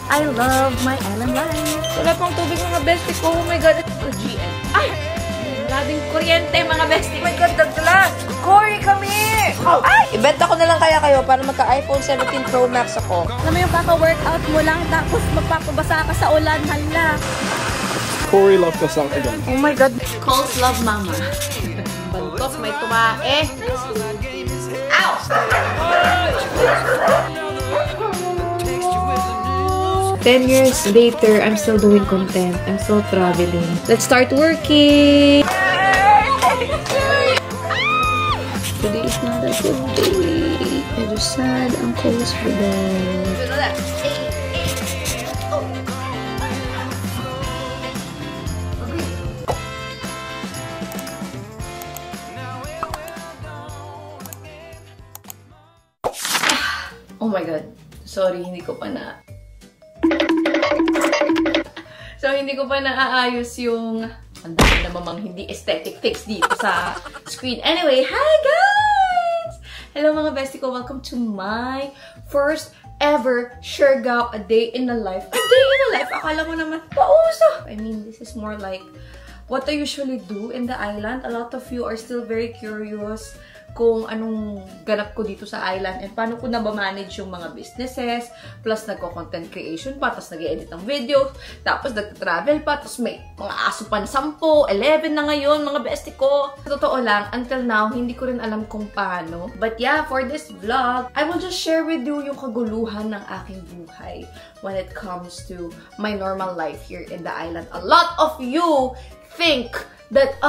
I love my island life. Wala pang tubig mga bestie ko. Oh my God. Ito GN. Ay! Maraming kuryente mga bestie. Oh my God, dagdalan. Cory kami! Oh. Ay! Ibenta ko na lang kaya kayo para magka-iPhone 17 Pro Max ako. Alam mo yung kaka-workout mo lang tapos magpapabasa ka sa ulan. Hala. Cory left us out again. Oh my God. Calls love mama. Bantos, may tumae. Ow! 10 years later, I'm still doing content. I'm still traveling. Let's start working! Today is not a good day. I'm just sad. I'm close for bed. Oh my God. Sorry, hindi ko pa na... So, hindi ko pa naaayos yung... Ang dami na mamang hindi aesthetic fix dito sa screen. Anyway, hi guys! Hello mga bestie ko. Welcome to my first ever Siargao A Day in a Life. A Day in a Life? Akala mo naman, pauso! I mean, this is more like what I usually do in the island. A lot of you are still very curious kung anong ganap ko dito sa island and paano ko na ba-manage yung mga businesses, plus nagko-content creation pa, tapos nag-edit ng videos, tapos nag-travel pa, tapos may mga aso pa na 10, 11 na ngayon, mga bestie ko. Sa totoo lang, until now, hindi ko rin alam kung paano. But yeah, for this vlog, I will just share with you yung kaguluhan ng aking buhay when it comes to my normal life here in the island. A lot of you think that,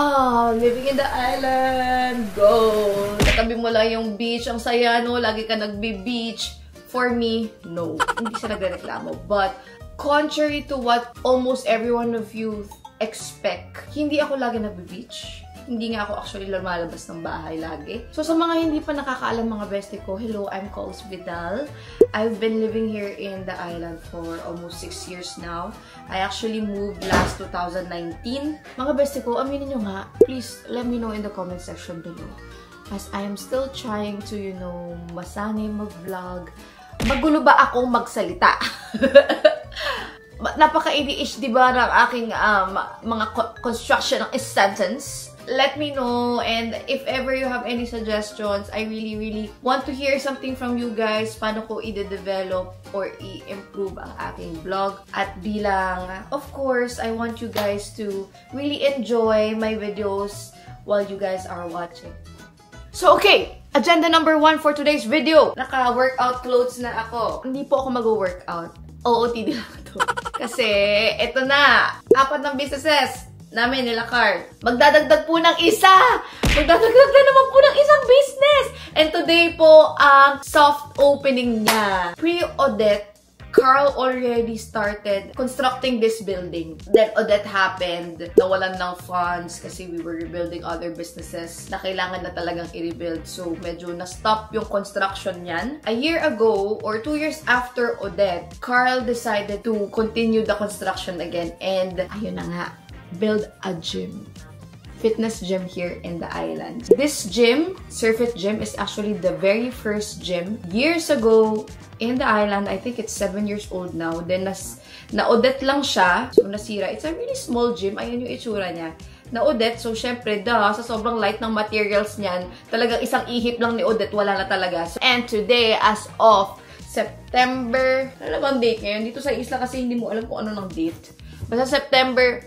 living in the island, go! Katabi mo lang yung beach, ang saya, no? Lagi ka nagbe-beach. For me, no. Hindi siya nagreklamo. But, contrary to what almost every one of you expect, hindi ako lagi nagbe-beach. Hindi nga ako actually lumalabas ng bahay lagi. So, sa mga hindi pa nakakaalam mga bestie ko, hello, I'm Cols Vidal. I've been living here in the island for almost 6 years now. I actually moved last 2019. Mga bestie ko, aminin nyo nga, please let me know in the comment section below. As I am still trying to, you know, masanay mag-vlog. Magulo ba akong magsalita? Napaka-ADH, diba, ng aking mga construction ng sentence? Let me know, and if ever you have any suggestions, I really want to hear something from you guys. Paano ko i-develop or i-improve ang aking vlog. At bilang, of course, I want you guys to really enjoy my videos while you guys are watching. So, okay! Agenda number 1 for today's video. Naka-workout clothes na ako. Hindi po ako mag-workout. OOTD lang ito. Kasi, eto na! 4 ng businesses namin nila Carl. Magdadagdag po ng isa! Magdadagdag na naman po ng isang business! And today po, ang soft opening niya. Pre-Odette, Carl already started constructing this building. Then Odette happened. Nawalan ng funds kasi we were rebuilding other businesses na kailangan na talagang i-rebuild. So, medyo na-stop yung construction niyan. A year ago, or 2 years after Odette, Carl decided to continue the construction again. And, ayun na nga, build a gym. Fitness gym here in the island. This gym, Surfit Gym, is actually the very first gym years ago in the island. I think it's 7 years old now. Then, na-Odette lang siya. So, nasira. It's a really small gym. Ayun yung itsura niya. Na-Odette. So, syempre, sa sobrang light ng materials niyan, talagang isang ihip lang ni Odette. Wala na talaga. So, and today, as of September, ano bang date ngayon? Dito sa isla kasi hindi mo alam kung ano ng date. Basta September,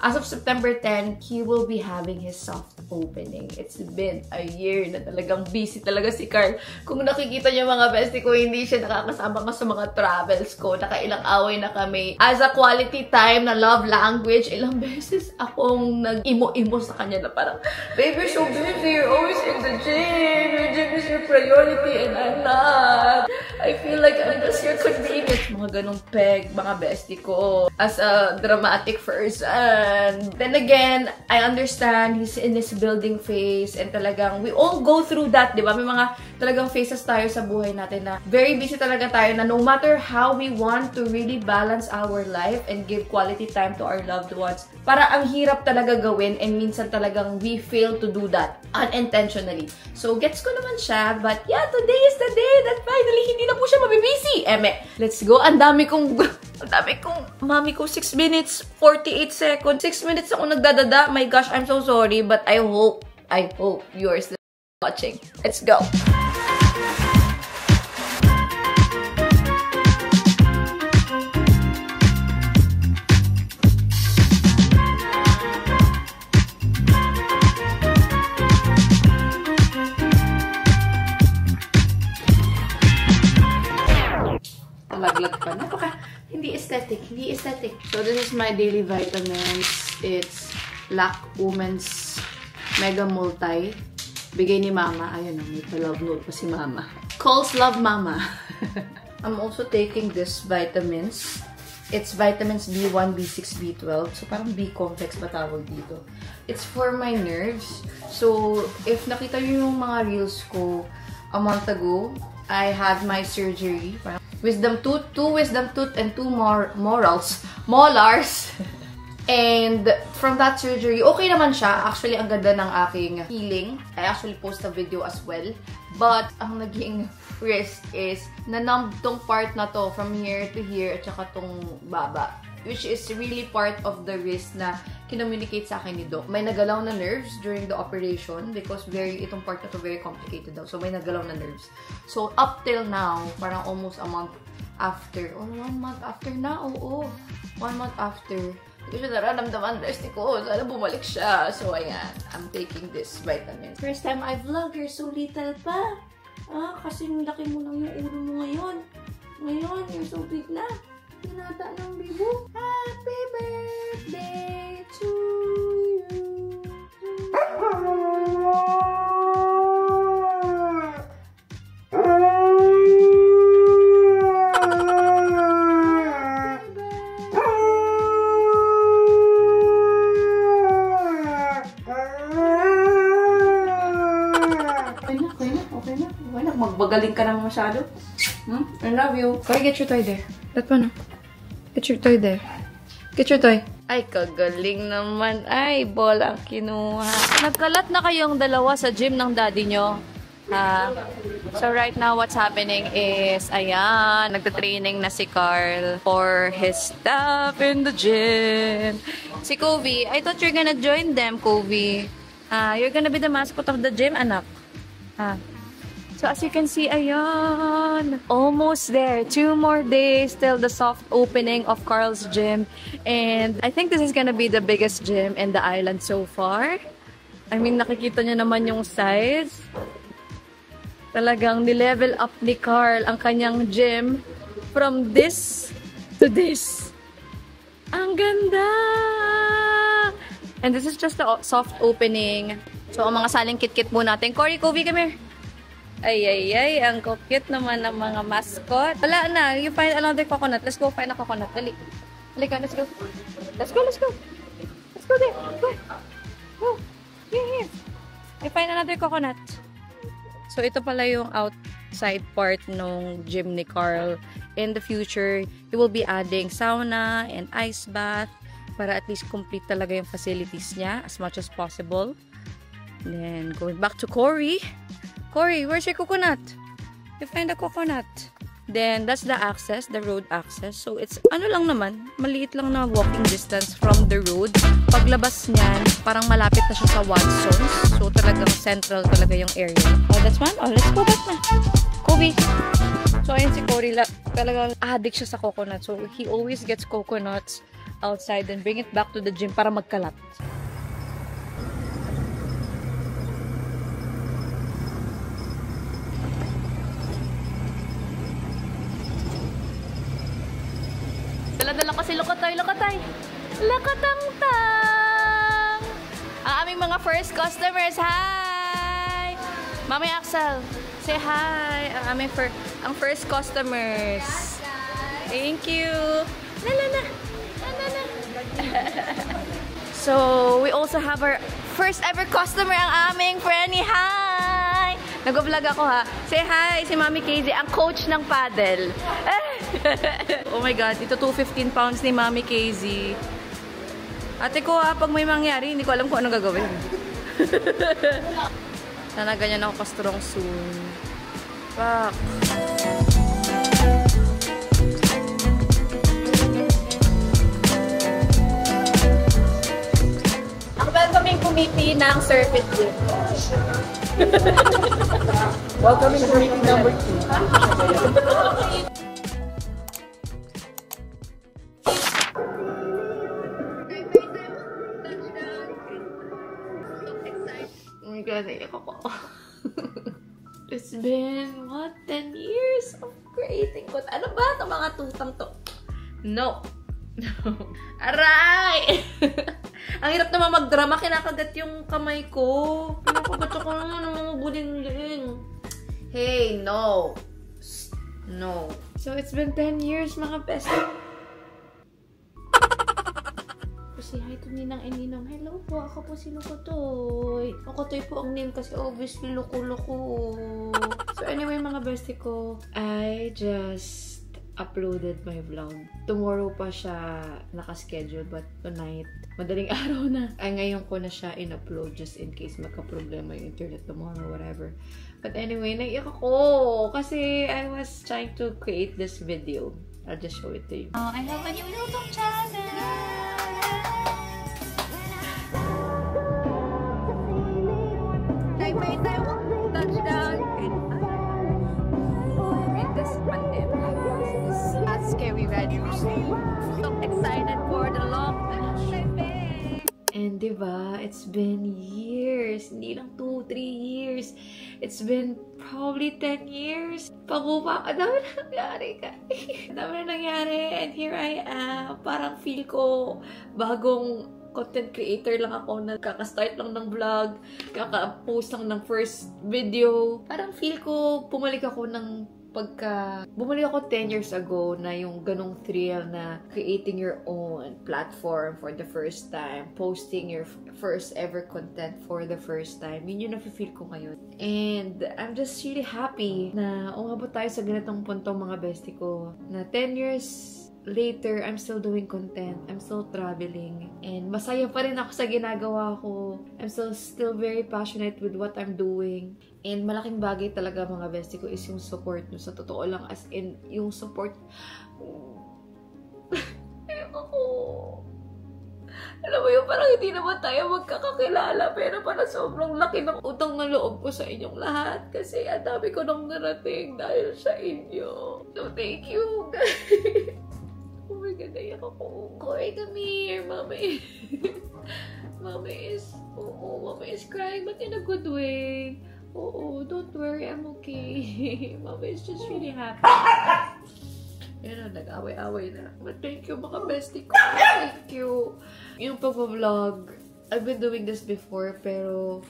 as of September 10, he will be having his soft opening. It's been a year na talagang busy talaga si Carl. Kung nakikita niyo mga bestie ko, hindi siya nakakasama ka sa mga travels ko. Nakailang away na kami. As a quality time na love language, ilang beses akong nag-imo-imo sa kanya na parang, baby, you're so busy. You're always in the gym. Your gym is your priority and I'm not. I feel like I'm just your convenience. Mga ganong peg, mga bestie ko. As a dramatic person. Then again, I understand he's in his building phase and talagang we all go through that, di ba? May mga talagang phases tayo sa buhay natin na very busy talaga tayo na no matter how we want to really balance our life and give quality time to our loved ones, para ang hirap talaga gawin and minsan talagang we fail to do that unintentionally. So, gets ko naman siya, but yeah, today is the day that finally hindi na po siya mabibisi. Let's go. Ang dami kong Ang dami kong, mami ko, 6 minutes, 48 seconds. 6 minutes ako nagdadada. My gosh, I'm so sorry. But I hope you're still watching. Let's go. Laglag pa. Hindi aesthetic. So, this is my daily vitamins. It's Lac Women's Mega Multi. Bigay ni Mama. Ayun, may pa-love note pa si Mama. Calls Love Mama. I'm also taking this vitamins. It's vitamins B1, B6, B12. So, parang B-complex pa tawag dito. It's for my nerves. So, if nakita nyo yung mga reels ko a month ago, I had my surgery. Wisdom tooth, 2 wisdom tooth, and 2 molars. And from that surgery, okay naman siya. Actually, ang ganda ng aking healing. I actually post a video as well. But, ang naging risk is, nanumb tong part na to from here to here at saka tong baba. Which is really part of the risk na kinommunicate sa akin ni Doc. May nagalaw na nerves during the operation because itong part na to very complicated daw. So, may nagalaw na nerves. So, up till now, parang almost a month after, or 1 month after na, oo. 1 month after, hindi ko siya nararamdaman, rest ko. Sana bumalik siya. So, ayan. I'm taking this vitamin. First time I vlog, you're so little pa. Kasi laki mo lang yung ulo mo ngayon. Ngayon, you're so big na. Pinata ng bibo. Happy birthday to you. Okay na. Magbagaling ka naman masyado. I love you. Kaya get your toy there. That one. Get your toy there. Get your toy. Ay, kagaling naman. Ay, bola ang kinuha. Nagkalat na kayong dalawa sa gym ng daddy nyo. So right now, what's happening is, ayan, nagta-training na si Carl for his stuff in the gym. Si Kobe, I thought you're gonna join them, Kobe. You're gonna be the mascot of the gym, anak. So as you can see, ayan, almost there. 2 more days till the soft opening of Carl's gym. And I think this is gonna be the biggest gym in the island so far. I mean, nakikita nyo naman yung size. Talagang ni-level up ni Carl ang kanyang gym from this to this. Ang ganda! And this is just the soft opening. So, ang mga saling kit-kit po natin. Cory, Kobe, come here. Ay, ang cute naman ng mga mascot. Wala na, you find another coconut. Let's go find a coconut. Dali. Halika, let's go. Let's go. Let's go there. Go. Here. You find another coconut. So, ito pala yung outside part ng gym ni Carl. In the future, he will be adding sauna and ice bath para at least complete talaga yung facilities niya as much as possible. Then, going back to Cory. Cory, where's your coconut? You find a coconut. Then, that's the access, the road access. So, it's, ano lang naman, maliit lang na walking distance from the road. Paglabas niyan, parang malapit na siya sa Watsons. So, talagang central talaga yung area. Oh, that's one. Oh, let's go back na. Kobe. So, ayun si Cory, talagang addict siya sa coconut. So, he always gets coconuts outside and bring it back to the gym para magkalat. Dala-dala kasi lokatay. Lakatang-tang! Ang aming mga first customers, hi! Mami Axel, say hi! Ang first customers. Thank you! Na. So, we also have our first ever customer, ang aming Frenny, hi! Nag-vlog ako ha. Say hi, si Mami KZ, ang coach ng paddle. Oh my God, ito 215 pounds ni Mami KZ. Ate ko ha, pag may mangyari, hindi ko alam kung anong gagawin. Sana ganyan ako ka-strong soon. Fuck. committee ng Surfit Gym. Welcoming committee number 2. Oh my God, naiyak ako. It's been, what, 10 years of creating content. Ano ba ito mga tutang to? No. Aray! Ang hirap naman mag-drama, kinakagat yung kamay ko. Pinakagat ako naman ng mga buling-ling. Hey, no. No. So, it's been 10 years, mga best. Say hi to Ninang and Ninong. Hello po, ako po si Lukotoy. Lukotoy po ang name kasi obviously Loko-Loko. So anyway, mga bestie ko, I just uploaded my vlog. Tomorrow pa siya nakaschedule, but tonight, madaling araw na. Ay, ngayon ko na siya in-upload just in case magka-problema yung internet tomorrow, whatever. But anyway, naiyak ako kasi I was trying to create this video. I'll just show it to you. I have a new YouTube channel! Touchdown in this pandemic. That's scary, right? So excited for the long time. And diba, it's been years. Hindi lang 2-3 years. It's been probably 10 years. Pagupa, ang dami na nangyari ka. Ang dami na nangyari. And here I am. Parang feel ko bagong content creator lang ako na kaka-start lang ng vlog, kaka-post lang ng first video. Parang feel ko bumalik ako 10 years ago na yung ganong thrill na creating your own platform for the first time, posting your first ever content for the first time. Yun yung nafe-feel ko ngayon. And I'm just really happy na umabot tayo sa ganitong punto, mga bestie ko, na 10 years later, I'm still doing content. I'm still traveling. And masaya pa rin ako sa ginagawa ko. I'm still very passionate with what I'm doing. And malaking bagay talaga, mga bestie ko, is yung support nyo. Sa totoo lang, as in, yung support. Ako. Alam mo yun, parang hindi naman tayo magkakakilala. Pero parang sobrang laki ng utang na loob ko sa inyong lahat. Kasi ang dami ko nang narating dahil sa inyo. So, thank you, guys. Oh my God, naiyak ako. Corey, come here. Mama is crying, but in a good way. Don't worry, I'm okay. Mama is just really happy. Yan, nag-away-away na. But thank you, mga bestie ko. Thank you. Yung pag-vlog, I've been doing this before, pero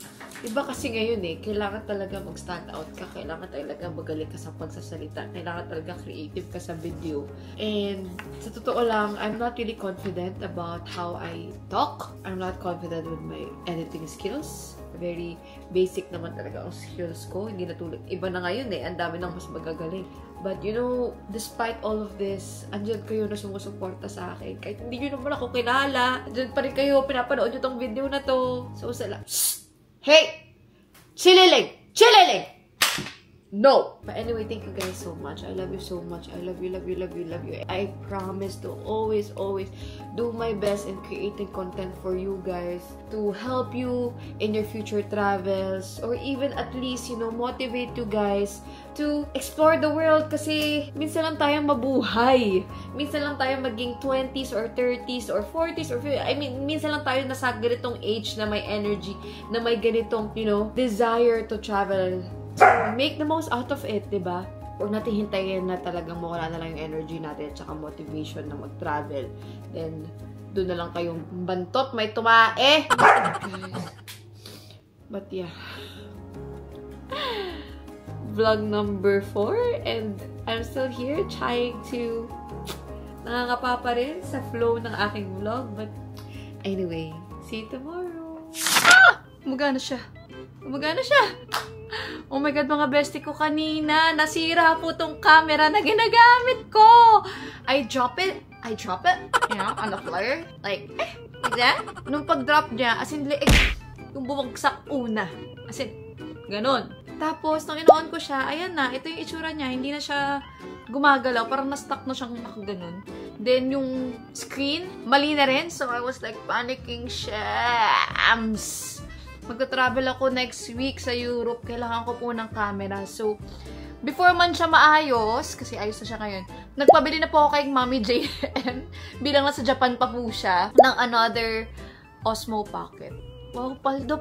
iba kasi ngayon eh, kailangan talaga mag-stand out ka, kailangan talaga magaling ka sa pagsasalita, kailangan talaga creative ka sa video. And sa totoo lang, I'm not really confident about how I talk. I'm not confident with my editing skills. Very basic naman talaga ang skills ko. Hindi na tulad. Iba na ngayon eh, ang dami nang mas magagaling. But you know, despite all of this, andyan kayo na sumusuporta sa akin. Kahit hindi nyo naman ako kilala, andyan pa rin kayo, pinapanood nyo tong video na to. So, hey! Chililig! Chililig! No! But anyway, thank you guys so much. I love you so much. I love you, love you, love you, love you. I promise to always do my best in creating content for you guys to help you in your future travels, or even at least, you know, motivate you guys to explore the world. Kasi minsan lang tayong mabuhay. Minsan lang tayong maging 20s or 30s or 40s or 50s. I mean, minsan lang tayo nasa ganitong age na may energy, na may ganitong, you know, desire to travel. Make the most out of it, diba? Huwag natin hintayin na talagang mawala na lang yung energy natin at saka motivation na mag-travel. Then, doon na lang kayong bantot, may tumae. But yeah. Vlog number 4, and I'm still here trying to nangangapa pa rin sa flow ng aking vlog. But anyway, see you tomorrow. Umagana siya. Umagana siya. Oh my God, mga bestie ko, kanina nasira po tong camera na ginagamit ko. I drop it, you know, on the floor. Like that. Nung pag-drop niya, as in, yung bumagsak una. As in, ganun. Tapos, nung in-on ko siya, ayan na, ito yung itsura niya. Hindi na siya gumagalaw. Parang na-stuck na siyang nakaganon. Then, yung screen, mali na rin. So, I was like panicking, shams. Magta-travel ako next week sa Europe. Kailangan ko po ng camera. So, before man siya maayos, kasi ayos na siya ngayon, nagpabili na po ako kay Mommy JM. Bilang nasa Japan pa po siya, ng another Osmo Pocket. Wow, paldo.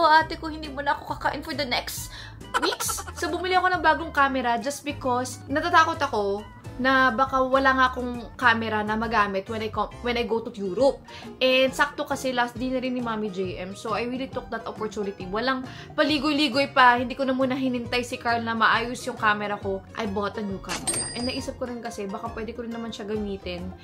Ate ko, hindi mo na ako kakain for the next weeks. So, bumili ako ng bagong camera just because natatakot ako na baka wala nga akong camera na magamit when I go to Europe. And sakto kasi last day na rin ni Mommy JM. So, I really took that opportunity. Walang paligoy-ligoy pa. Hindi ko na muna hinintay si Carl na maayos yung camera ko. I bought a new camera. And naisip ko rin kasi, baka pwede ko rin naman siya gamitin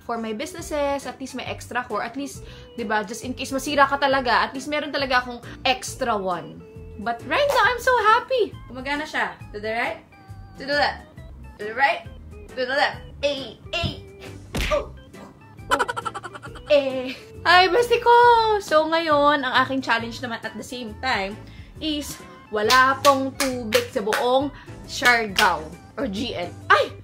for my businesses. At least may extra ko. At least, diba, just in case masira ka talaga, at least meron talaga akong extra one. But right now, I'm so happy. Gumagana siya. To the right, to the left, to the right, to the left. Oh. Ay, bestie ko! So, ngayon, ang aking challenge naman at the same time is wala pong tubig sa buong Siargao or GN. Ay!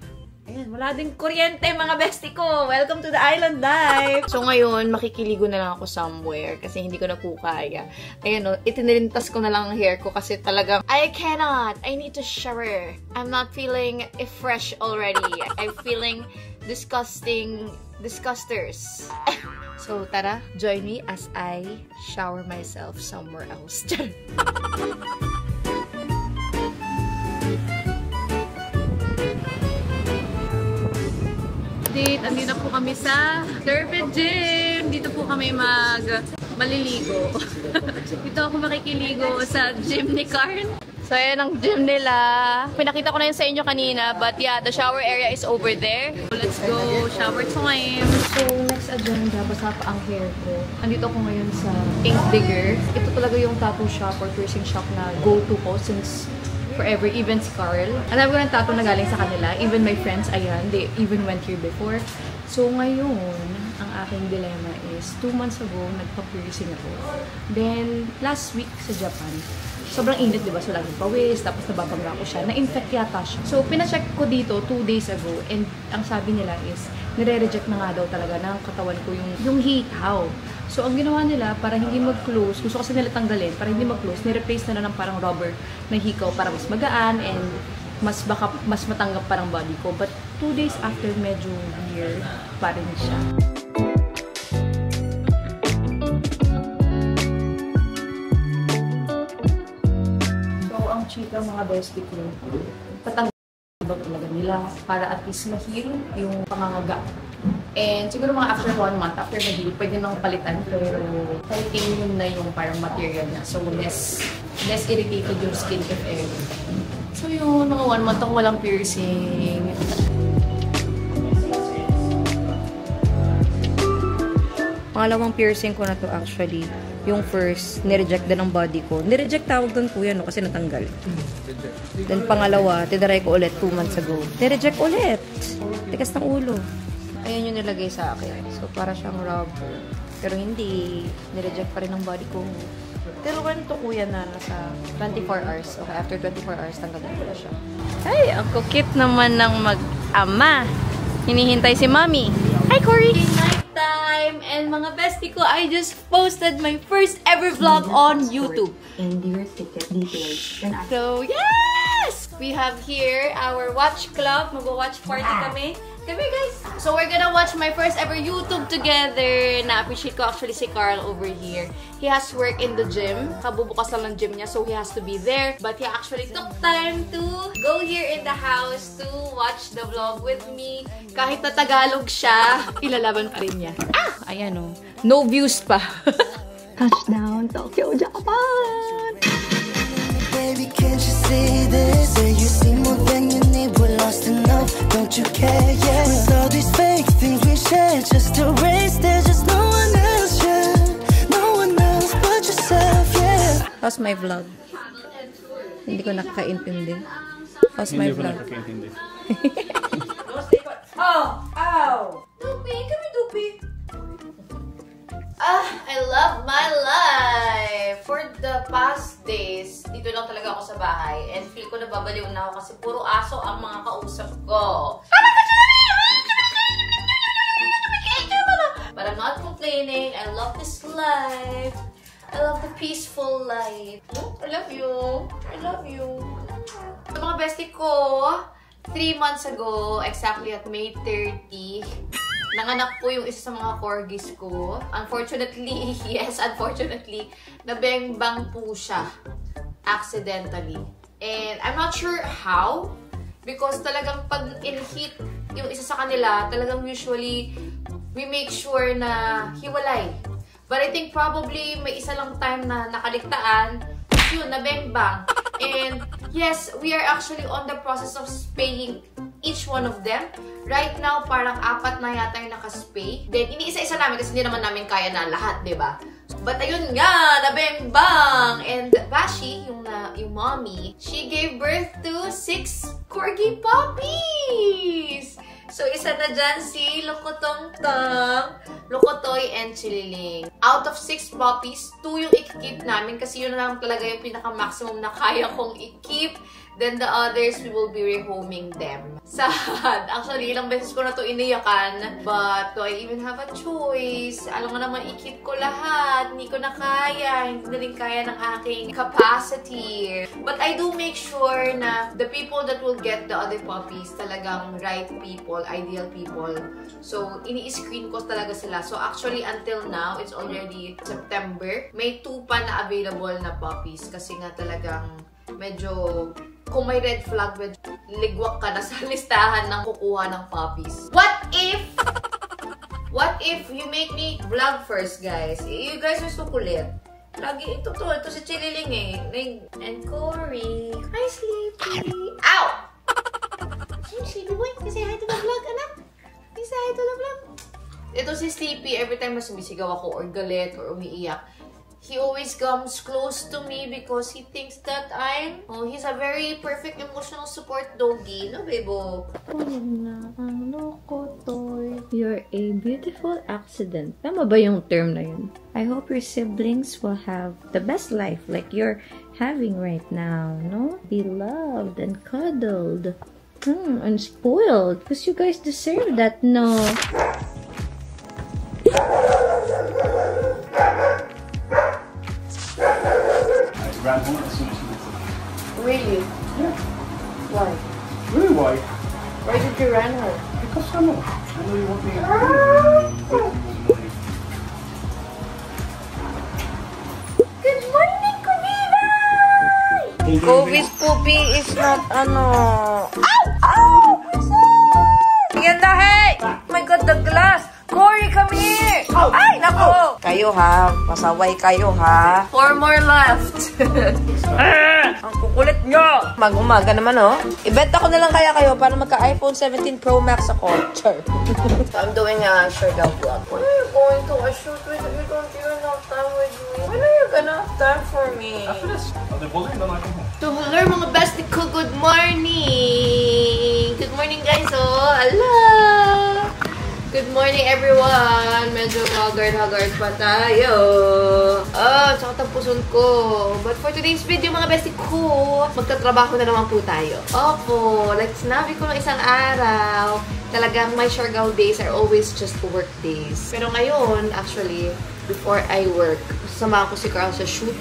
Ayan, wala din kuryente, mga bestie ko! Welcome to the island life! So, ngayon, makikiligo na lang ako somewhere kasi hindi ko na po kaya. Ayan o, itinilintas ko na lang ang hair ko kasi talagang I cannot! I need to shower. I'm not feeling fresh already. I'm feeling disgusters. So, tara, join me as I shower myself somewhere else. Andito po kami sa Turped Gym. Dito po kami maliligo. Dito ako makikiligo sa gym ni Karn. So, ayan ang gym nila. Pinakita ko na yun sa inyo kanina. But yeah, the shower area is over there. So, let's go. Shower time. So, next agenda, basa pa ang hair ko. Andito ako ngayon sa Ink Digger. Ito talaga yung tattoo shop or piercing shop na go-to ko since forever, even si Carl. Alam ko ng tattoo na galing sa kanila. Even my friends, ayan, they even went here before. So, ngayon, ang aking dilemma is 2 months ago, nagpa-piercing ako. Then, last week sa Japan, sobrang init, diba? So, laging pawis, tapos nababangga ko siya. Na-infect yata siya. So, pina-check ko dito 2 days ago, and ang sabi nila is, nire-reject na nga daw talaga ng katawan ko yung hikaw. So, ang ginawa nila, para hindi mag-close, gusto kasi nila tanggalin, para hindi mag-close, nireplace na ng parang rubber na hikaw para mas magaan and mas matanggap parang body ko. But 2 days after, medyo weird pa rin siya. So, ang chika mga bestie ko, patanggal talaga nila para at least ma-heal yung pangangaga. And siguro mga after 1 month, after ma-heal, pwede nang palitan, pero titanium na yung parang material niya. So, less irritated yung skin if ever. So yun, mga 1 month ako walang piercing. Pangalawang piercing ko na to actually. Yung first, nireject din ang body ko. Nireject tawag doon po yan, no? Kasi natanggal. Then pangalawa, tinaray ko ulit 2 months ago. Nireject ulit. Tikas ng ulo. Ayan yung nilagay sa akin. So para siyang rubber. Pero hindi. Nireject pa rin ang body ko. Pero ganito kuya na nasa 24 hours. Okay, after 24 hours, tanggalin ko na siya. Ay, ang kukit naman ng mag-ama. Hinihintay si Mommy. Hi, Cory! Night time! And mga bestie ko, I just posted my first ever vlog on YouTube. And your ticket details. So, yes! We have here our watch club. Mag-watch party kami. Come here, guys! So, we're gonna watch my first ever YouTube together. Na-appreciate ko actually si Carl over here. He has work in the gym. Kabubukas lang ng gym niya, so he has to be there. But he actually took time to go here in the house to watch the vlog with me. Kahit na Tagalog siya, ilalaban pa rin niya. Ah! Ayan o. No views pa. Touchdown, Tokyo, Japan! Baby, can't you see this? Say you see more than you need, we're lost enough, don't you care? Yeah, with all these fake things we share, just erase, there's just no one else, yeah. No one else but yourself, yeah. How's my vlog? Hindi ko nakakaintindi. How's my vlog? Oh! Ow! Dupi! Come here, Dupi! I love my life! For the past days, dito lang talaga ako sa bahay. And feel ko nababaliw na ako kasi puro aso ang mga kausap ko. But I'm not complaining. I love this life. I love the peaceful life. I love you. I love you. So, mga bestie ko, 3 months ago, exactly at May 30, nanganak po yung isa sa mga corgis ko. Unfortunately, yes, unfortunately, nabengbang po siya accidentally. And I'm not sure how, because talagang pag in-hit yung isa sa kanila, talagang usually, we make sure na hiwalay. But I think probably may isa lang time na nakaligtaan, yun, nabengbang. And yes, we are actually on the process of spaying each one of them. Right now, parang 4 na yata yung nakaspay. Then, iniisa-isa namin kasi hindi naman namin kaya na lahat, diba? But ayun nga, nabengbang! And Bashi, yung mommy, she gave birth to 6 corgi puppies! So, isa na dyan si Lokotong-tong, Lokotoy, and Chililing. Out of 6 puppies, 2 yung i-keep namin kasi yun lang talaga yung pinaka-maximum na kaya kong i-keep. Then the others, we will be rehoming them. Sad. Actually, ilang beses ko na to iniyakan. But do I even have a choice? Alam mo naman, i-keep ko lahat. Hindi ko na kaya. Hindi na rin kaya ng aking capacity. But I do make sure na the people that will get the other puppies, talagang right people, ideal people. So, ini-screen ko talaga sila. So, actually, until now, it's already September. May 2 pa na available na puppies. Kasi nga talagang medyo, kung may red flag, ligwak ka na sa listahan ng kukuha ng puppies. What if you make me vlog first, guys? You guys are so kulit. Lagi, ito si Chililing eh. And Cory. Hi, Sleepy. Ow! Hey, Sleepy boy. Say hi to the vlog, anak. Say hi to the vlog. Ito si Sleepy, every time na sumisigaw ako or galit or umiiyak, he always comes close to me because he thinks that he's a very perfect emotional support doggy. No, bebo? You're a beautiful accident. Tama ba yung term na yun? I hope your siblings will have the best life like you're having right now, no? Be loved and cuddled. And spoiled. Because you guys deserve that, no? Ran home as soon as she was sick. Really? Yeah. Why? Really, why? Why did you run her? Because I know you want me. Good morning, Kubiday! Kobe's poopy is not, Ow! Yan na, hey! Oh my God, the glass! Cory, come here! Ay, nako! Kayo ha, pasaway kayo ha. 4 more left. Ang kukulit nyo! Mag-umaga naman oh. Ibenta ko na lang kaya kayo para magka-iPhone 17 Pro Max ako. Sure. I'm doing a Shergel vlog. When are you going to a shoot with me? You don't even have time with me. When are you gonna have time for me? After this, they're bullying, then I come home. So, hello mga bestie ko, good morning! Good morning guys, oh! Hello! Good morning everyone! Medyo haggard pa tayo. Tsaka tampuson ko. But for today's video mga bestie ko, magtatrabaho na naman po tayo. Opo, like sinabi ko ng isang araw, talagang my Shergel days are always just work days. Pero ngayon, actually, before I work, sasama ko si Carl sa shoot.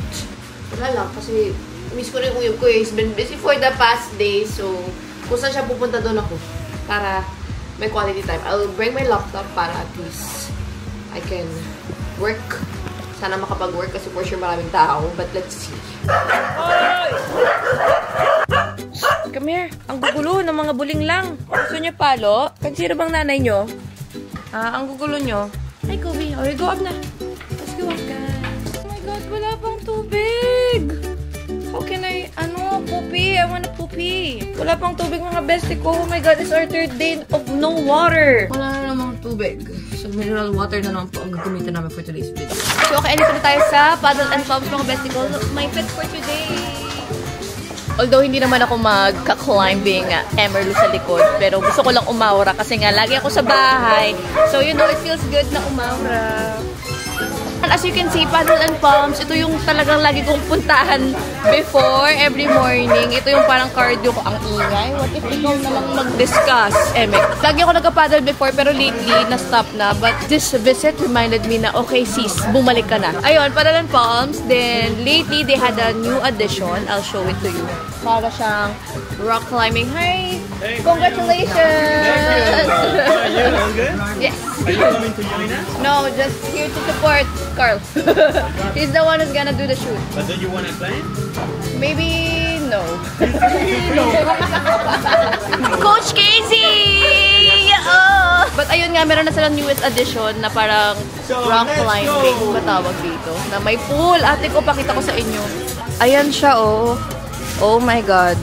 Wala lang, kasi miss ko rin yung uyog ko. He's been busy for the past days. So, kung saan siya pupunta doon ako. Para may quality time. I'll bring my laptop para at least I can work. Sana makapag-work kasi for sure maraming tao. But let's see. Come here. Ang gugulo ng mga buling lang. Gusto niyo palo? Kansino bang nanay niyo? Ang gugulo niyo. Hi, Kobe. Okay, go up na. Let's go up, guys. Oh my God, wala pang tubig. How can I, poopy? I wanna poopy. Wala pang tubig mga bestie ko. Oh my God, it's our 3rd day of no water. Wala na namang tubig. So, mineral water na naman po ang gagamitin namin for today's video. So, okay, dito na tayo sa Paddle and Pumps mga bestie ko. My pet for today. Although, hindi naman ako magka-climbing Emerald sa likod. Pero gusto ko lang umawra kasi nga, lagi ako sa bahay. So, you know, it feels good na umawra. As you can see, Paddle and Palms, ito yung talagang lagi kong puntahan before, every morning. Ito yung parang cardio ko. Ang ingay. What if ikaw na lang mag-discuss? Lagi ako nagka-paddle before, pero lately, na-stop na. But this visit reminded me na, okay sis, bumalik ka na. Ayun, Paddle and Palms. Then, lately, they had a new addition. I'll show it to you. Para siyang rock climbing. Hi! Congratulations! Thank you. Are you all good? Yes. Are you coming to join us? No, just here to support Carl. He's the one who's gonna do the shoot. But do you want to climb? Maybe no. Coach Casey! Oh! But ayun nga, meron na silang newest addition na parang rock climbing. Matawag dito. Na may pool. Ate ko, pakita ko sa inyo. Ayan siya, oh. Oh my God.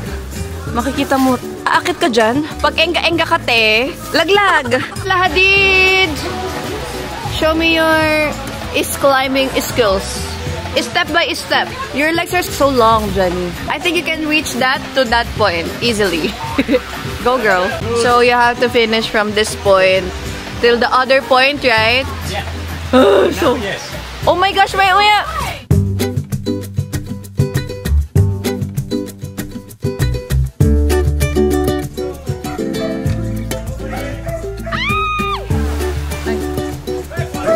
Makikita mo. Aakit ka dyan. Pag enga-enga ka, te. Laglag. Lahadid! Show me your climbing skills. Step by step. Your legs are so long, Jenny. I think you can reach that to that point easily. Go, girl. So you have to finish from this point till the other point, right? Yeah. So, Yes. oh my gosh, may uya!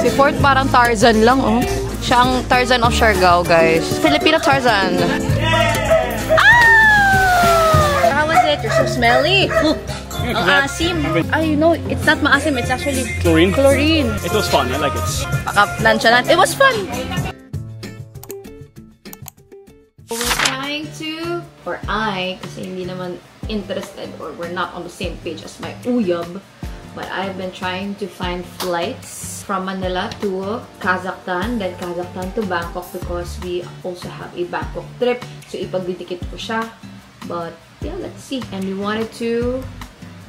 Si Fort parang Tarzan lang, oh. Siya ang Tarzan of Siargao, guys. Filipino Tarzan. Ah! How was it? You're so smelly. Ang asim. You know, it's not maasim. It's actually Chlorine? chlorine. It was fun. I like it. Pakaplan siya natin. It was fun. We're trying to, or I, kasi hindi naman interested or we're not on the same page as my uyab. But I've been trying to find flights from Manila to Kazakhstan, then Kazakhstan to Bangkok because we also have a Bangkok trip. So, ipagbidikit ko siya. But, yeah, let's see. And we wanted to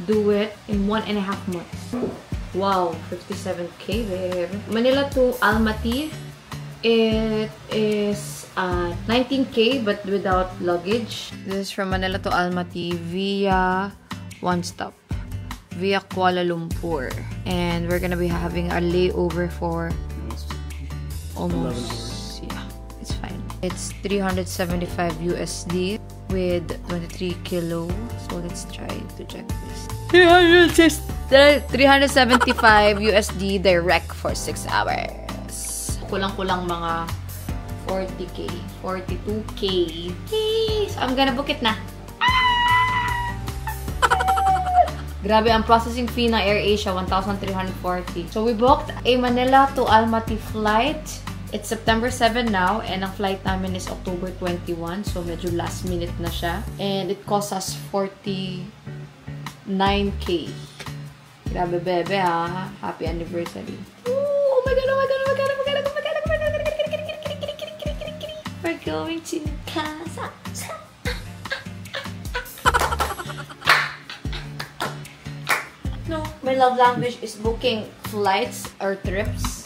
do it in 1.5 months. Wow, 57K, babe. Manila to Almaty, it is 19K but without luggage. This is from Manila to Almaty via one stop. Via Kuala Lumpur, and we're gonna be having a layover for almost, yeah, it's fine. It's 375 USD with 23 kilo. So let's try to check this. 375 USD direct for 6 hours. Kulang-kulang mga 40K, 42K. So I'm gonna book it na. Grabe, ang processing fee ng AirAsia, 1,340. So, we booked a Manila to Almaty flight. It's September 7 now, and ang flight namin is October 21. So, medyo last minute na siya. And it cost us 49K. Grabe, bebe, ha? Happy anniversary. Ooh, oh my God, oh my God, oh my God, oh my God, oh my God, oh my God. We're going to Kazakhstan. No, my love language is booking flights or trips.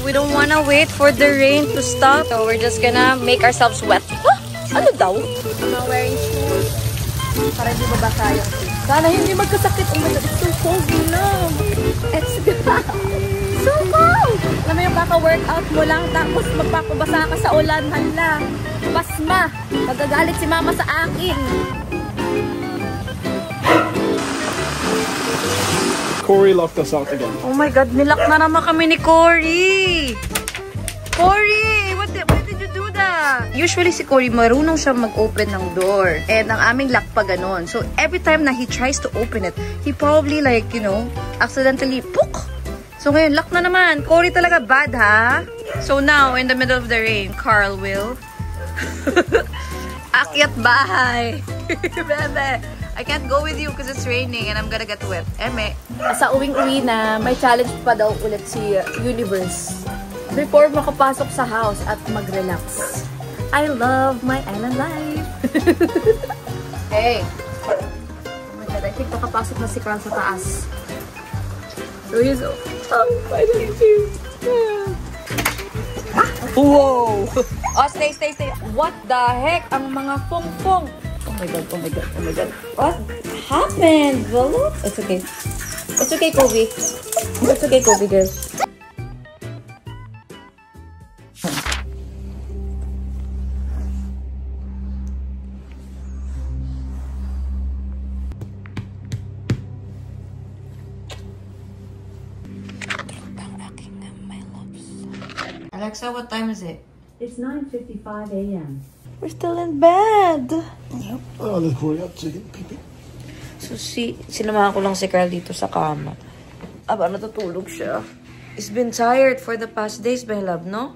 We don't wanna wait for the rain to stop, so we're just gonna make ourselves wet. Ano daw? I'm wearing shoes. Para hindi mabasa yung shoes. Sana hindi magkasakit. Oh my God, it's so cold na. It's so cold! Alam mo yung kaka-workout mo lang tapos magpapabasa ka sa ulan. Hala. Pasma. Magagalit si mama sa akin. Corey locked us out again. Oh my God, nilock na naman kami ni Corey. Corey! What did you do that? Usually si Corey, marunong siya mag-open ng door. And ang aming lock pa ganon. So every time na he tries to open it, he probably like, you know, accidentally, puk! So ngayon, lock na naman. Corey talaga bad, ha? So now, in the middle of the rain, Carl will akyat bahay. Bebe, I can't go with you because it's raining and I'm gonna get wet. Eme. Sa uwing-uwi na, may challenge pa daw ulit si Universe. Before makapasok sa house at mag-relax. I love my island life. Hey! Oh my God, I think makapasok na si Carl sa taas. So he's finally here. Whoa! Oh, stay. What the heck? Ang mga fong-fong. Oh my god. What happened? Volo? It's okay. It's okay, Kobe. It's okay, Kobe, girl. Alexa, what time is it? It's 9:55 a.m. We're still in bed. Yep. Oh, let's hurry up so you can pee. So, sinamahan ko lang si Carl dito sa kama. Aba, natutulog siya. He's been tired for the past days, my love, no?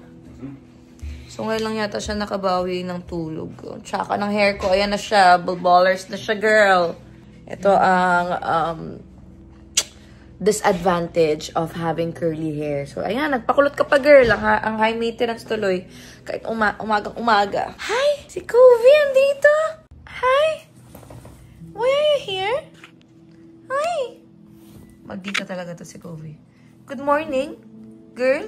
So, ngayon lang yata siya nakabawi ng tulog. Tsaka ng hair ko, ayan na siya. Ballers na siya, girl. Ito ang disadvantage of having curly hair. So, ayan, nagpakulot ka pa, girl. Ang high maintenance tuloy. Kahit umaga. Hi! Si Kobe, andito! Hi! Why are you here? Hi! Magdita talaga to si Kobe. Good morning, girl.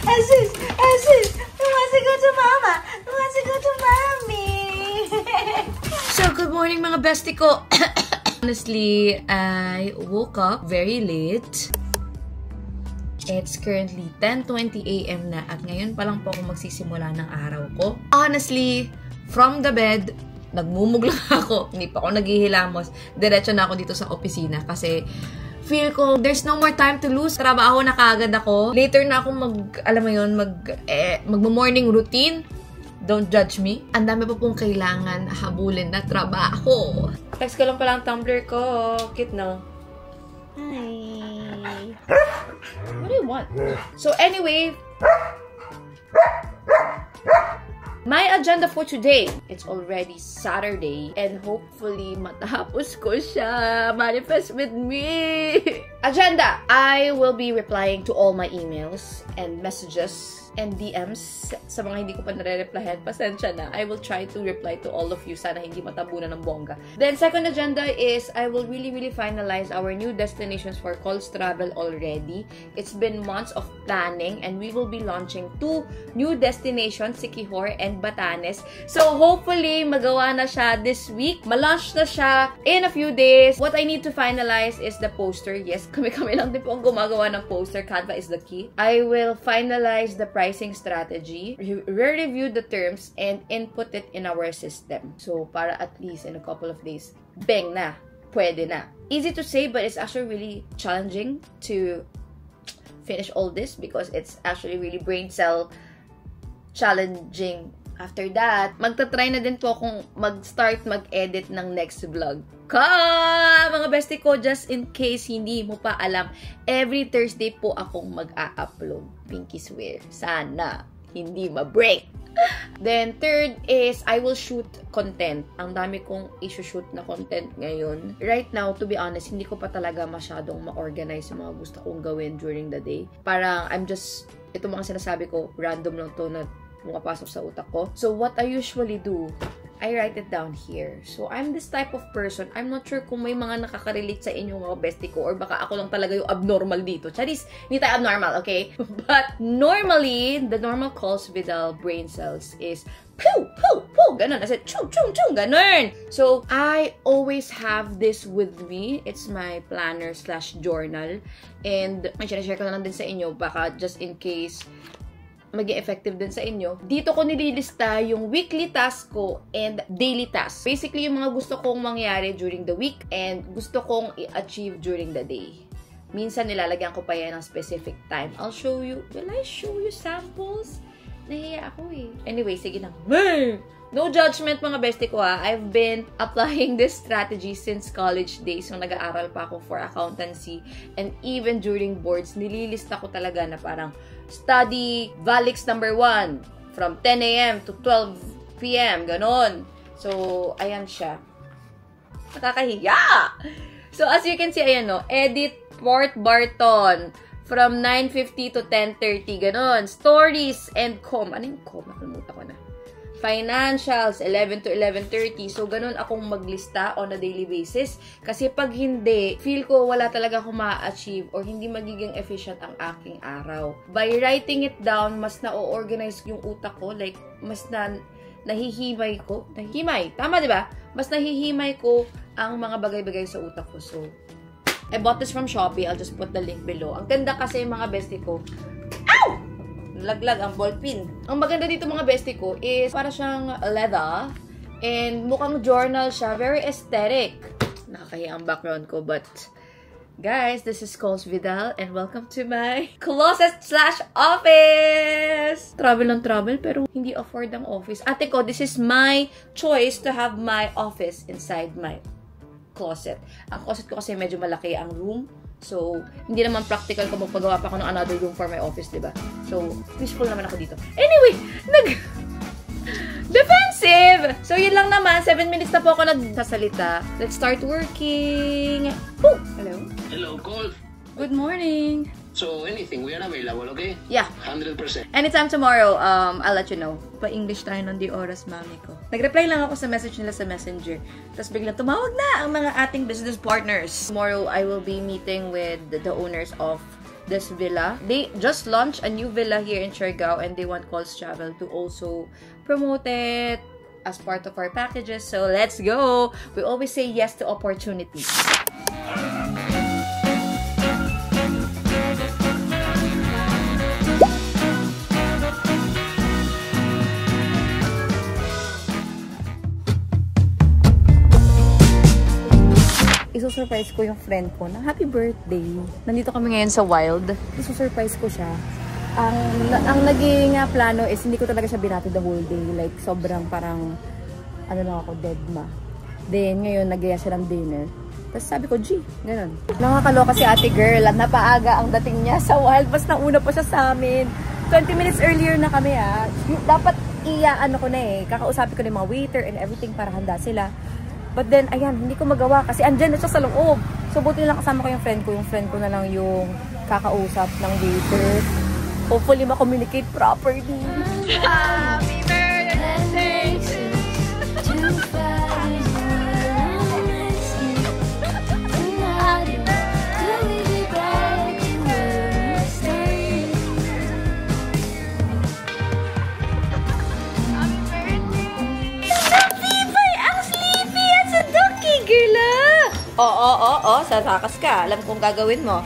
Aziz, who wants to go to mama? Who wants to go to mommy? So, good morning mga bestie ko. Honestly, I woke up very late. It's currently 10:20 a.m. na at ngayon pa lang po ako magsisimula ng araw ko. Honestly, from the bed, nagmumugla ako. Hindi pa ako naghihilamos. Diretso na ako dito sa opisina kasi feel ko, there's no more time to lose. Trabaho na kaagad ako. Later na ako mag-morning routine. Don't judge me. Ang dami pa pong kailangan habulin na trabaho. Text ko lang pala ang Tumblr ko. Cute, no? Hi. What do you want? So anyway, my agenda for today, it's already Saturday and hopefully matapos ko siya. Manifest with me. Agenda, I will be replying to all my emails and messages and DMs. Sa mga hindi ko pa nare-replyan, pasensya na. I will try to reply to all of you. Sana hindi matabunan ng bongga. Then, second agenda is I will really finalize our new destinations for Coles Travel already. It's been months of planning and we will be launching 2 new destinations, Siquijor and Batanes. So, hopefully, magawa na siya this week. Ma-launch na siya in a few days. What I need to finalize is the poster. Yes, kami lang din po ang gumagawa ng poster. Canva is the key. I will finalize the pricing strategy, re-review the terms, and input it in our system. So, para at least in a couple of days, bang na, pwede na. Easy to say, but it's actually really challenging to finish all this because it's actually really brain cell challenging. After that, magta-try na din po akong mag-start mag-edit ng next vlog. Mga bestie ko, just in case hindi mo pa alam, every Thursday po akong mag-a-upload. Pinky swear. Sana hindi ma-break. Then, third is, I will shoot content. Ang dami kong i-shoot na content ngayon. Right now, to be honest, hindi ko pa talaga masyadong ma-organize yung mga gusto kong gawin during the day. Parang, ito mga sinasabi ko, random lang to na pumapasok sa utak ko. So, what I usually do, I write it down here. So, I'm this type of person. I'm not sure kung may mga nakaka-relate sa inyo mga bestie ko or baka ako lang talaga yung abnormal dito. Charis, hindi tayo abnormal, okay? But normally, the normal calls with the brain cells is pew, pew, pew, ganun. I said, chung, chung, chung, ganun. So, I always have this with me. It's my planner/journal. And, may share ko na lang din sa inyo, baka just in case maging effective din sa inyo. Dito ko nililista yung weekly task ko and daily task. Basically, yung mga gusto kong mangyari during the week and gusto kong i-achieve during the day. Minsan, nilalagyan ko pa yan ng specific time. I'll show you. Will I show you samples? Nahiya ako eh. Anyway, sige na. No judgment mga bestie ko ha. I've been applying this strategy since college days nung nag-aaral pa ako for accountancy. And even during boards, nililista ko talaga na parang study Valix number 1 from 10 a.m. to 12 p.m. Ganon. So, ayan siya. Nakakahiya! So, as you can see, ayan no, edit Port Barton From 9:50 to 10:30, ganon. Stories and Ano yung Nakalimutan ko na. Financials, 11 to 11:30. So, ganun akong maglista on a daily basis. Kasi pag hindi, feel ko wala talaga akong ma-achieve or hindi magiging efficient ang aking araw. By writing it down, mas na-organize yung utak ko. Like, mas nahihimay ko. Tama, di ba? Mas nahihimay ko ang mga bagay-bagay sa utak ko. So, I bought this from Shopee. I'll just put the link below. Ang ganda kasi mga bestie ko. Ow! Laglag ang ballpen. Ang maganda dito mga bestie ko is para siyang leather and mukhang journal siya. Very aesthetic. Nakakahiya ang background ko but guys, this is Coles Vidal and welcome to my closet/office! Travel ng travel pero hindi afford ang office. Ate ko, this is my choice to have my office inside my closet. Ang closet ko kasi medyo malaki ang room. So, hindi naman practical kung magpagawa pa ako ng another room for my office, diba? So, peaceful naman ako dito. Anyway, defensive! So, yun lang naman. 7 minutes na po ako nagsasalita. Let's start working. Oh! Hello? Hello, Cole. Good morning. So, anything, we are available, okay? Yeah. 100%. Anytime tomorrow, I'll let you know. Pa-English tayo ng di oras, mami ko. Nag-reply lang ako sa message nila sa Messenger. Tapos biglang tumawag na ang mga ating business partners. Tomorrow, I will be meeting with the owners of this villa. They just launched a new villa here in Siargao and they want Coles Travel to also promote it as part of our packages. So, let's go! We always say yes to opportunities. Iso-surprise ko yung friend ko na happy birthday. Nandito kami ngayon sa Wild. Iso-surprise ko siya. Ang naging plano is hindi ko talaga siya binati the whole day. Like, sobrang parang, lang ako, dead ma. Then, ngayon, nagaya siya ng dinner. Tapos sabi ko, G, ganun. Nakakaloka si ate girl. Napaaga ang dating niya sa Wild. Mas nauna pa siya sa amin. 20 minutes earlier na kami Dapat ko na kakausapin ko na yung mga waiter and everything para handa sila. But then, ayan, hindi ko magawa kasi andyan na siya sa loob. So, buti na lang kasama ko yung friend ko. Yung friend ko na lang yung kakausap ng waiter. Hopefully, ma-communicate properly. Happy birthday to Oo, satakas ka. Alam kong gagawin mo.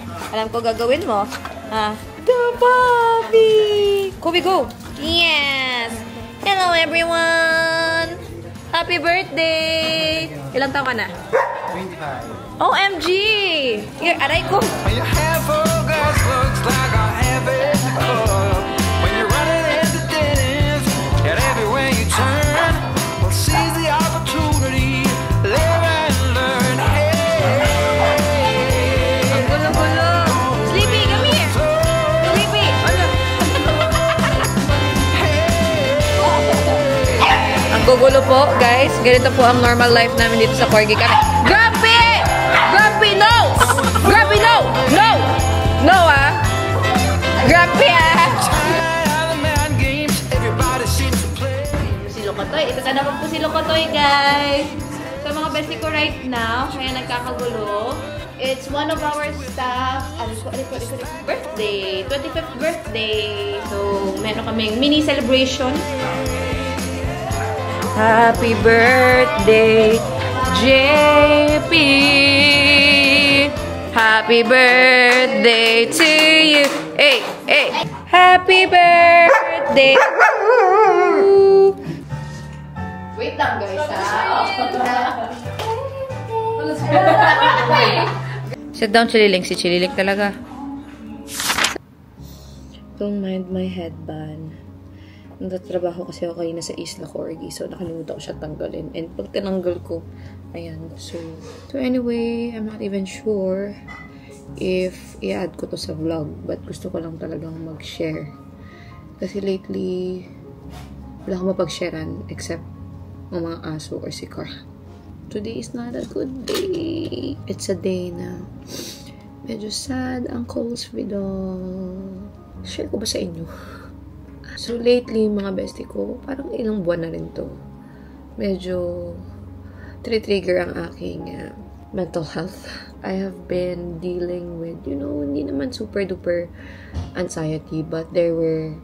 The Bobby! Go, we go! Yes! Hello, everyone! Happy birthday! Ilang taon ka na? 25. OMG! Here, aray ko! When your hair for girls looks like I have it up. When you're running into dead ends, and everywhere you turn, well, seize the opportunity. Live and learn. Gugulo po, guys. Ganito po ang normal life namin dito sa Corgi kami. Grumpy! Grumpy, no! Grumpy, no! No! No, Grumpy, Si Lokotoy. Ito ka naman po si Lokotoy, guys. Sa mga bestie ko right now, kaya nagkakagulo. It's one of our staff, birthday. 25th birthday. So, meron kaming mini celebration. Happy birthday, JP! Happy birthday to you! Hey! Happy birthday! Wait lang, guys, Sit down, Chililing. Si Chililing talaga. Don't mind my headband. Nagtatrabaho kasi ako kayo sa Isla Corgi. So, nakalimutan ko siya tanggalin. And pag tinanggal ko, ayan. So anyway, I'm not even sure if i-add ko to sa vlog. But gusto ko lang talagang mag-share. Kasi lately, wala akong mapag-sharean except ang mga aso or si Carl. Today is not a good day. It's a day na Medyo sad ang Colesville. Share ko ba sa inyo? So, lately, mga bestie ko, parang ilang buwan na rin to. Medyo trigger ang aking mental health. I have been dealing with, hindi naman super duper anxiety, but there were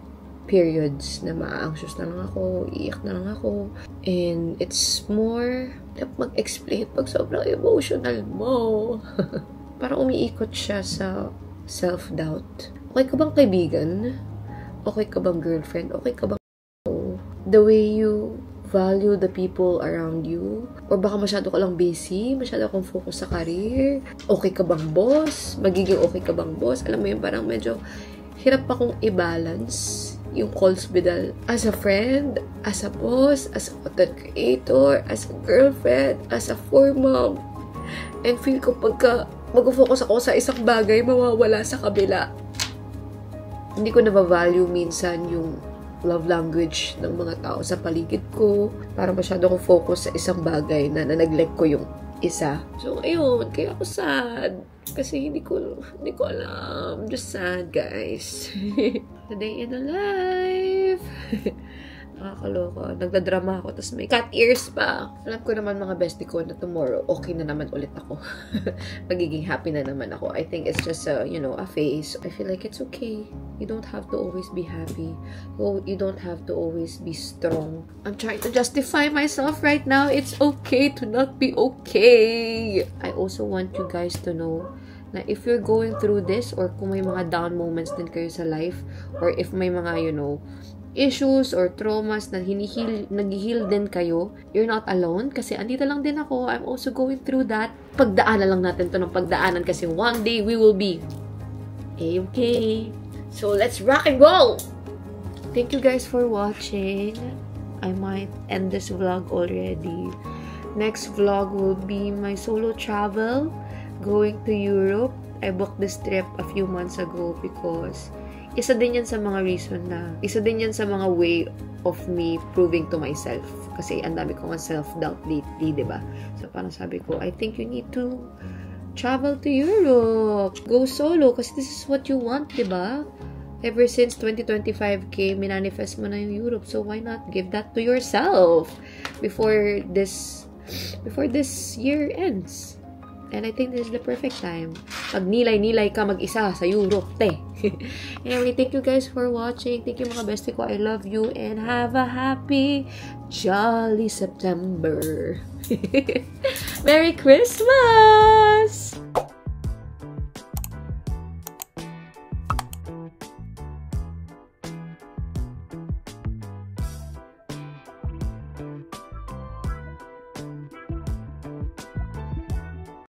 periods na ma-anxious na lang ako, iiyak na lang ako. And it's more mag-explain pag sobrang emotional mo. Parang umiikot siya sa self-doubt. Okay ka bang kaibigan? Okay ka bang girlfriend? Okay ka bang the way you value the people around you? Or baka masyado ka lang busy? Masyado kang focus sa career? Okay ka bang boss? Magiging okay ka bang boss? Alam mo yun, parang medyo hirap pa kong i-balance yung Colesville as a friend, as a boss, as a content creator, as a girlfriend, as a mom. And feel ko pagka mag-focus ako sa isang bagay, mawawala sa kabila. Hindi ko na-value minsan yung love language ng mga tao sa paligid ko. Parang masyado akong focus sa isang bagay na neglect ko yung isa. So, ayun. Kaya ako sad. Kasi hindi ko alam. I'm just sad, guys. The day in the life. Nakakaloka. Nagdadrama ako. Tapos may cat ears pa. Alam ko naman mga bestie ko na tomorrow, okay na naman ulit ako. Magiging happy na naman ako. I think it's just a phase. I feel like it's okay. You don't have to always be happy. You don't have to always be strong. I'm trying to justify myself right now. It's okay to not be okay. I also want you guys to know na if you're going through this or kung may mga down moments din kayo sa life or if may mga, issues or traumas na nag-heal din kayo, you're not alone kasi andito lang din ako. I'm also going through that. Pagdaanan lang natin to ng pagdaanan kasi one day we will be okay. So let's rock and roll! Thank you guys for watching. I might end this vlog already. Next vlog will be my solo travel going to Europe. I booked this trip a few months ago because isa din yan sa mga way of me proving to myself. Kasi ang dami ko nga self-doubt lately, diba? So, parang sabi ko, I think you need to travel to Europe. Go solo kasi this is what you want, diba? Ever since 2025 came, minanifest mo na yung Europe. So, why not give that to yourself before this year ends? And I think this is the perfect time. Pag nilay ka mag-isa sa Europe, te. Anyway, thank you guys for watching. Thank you mga bestie ko. I love you and have a happy, jolly September. Merry Christmas!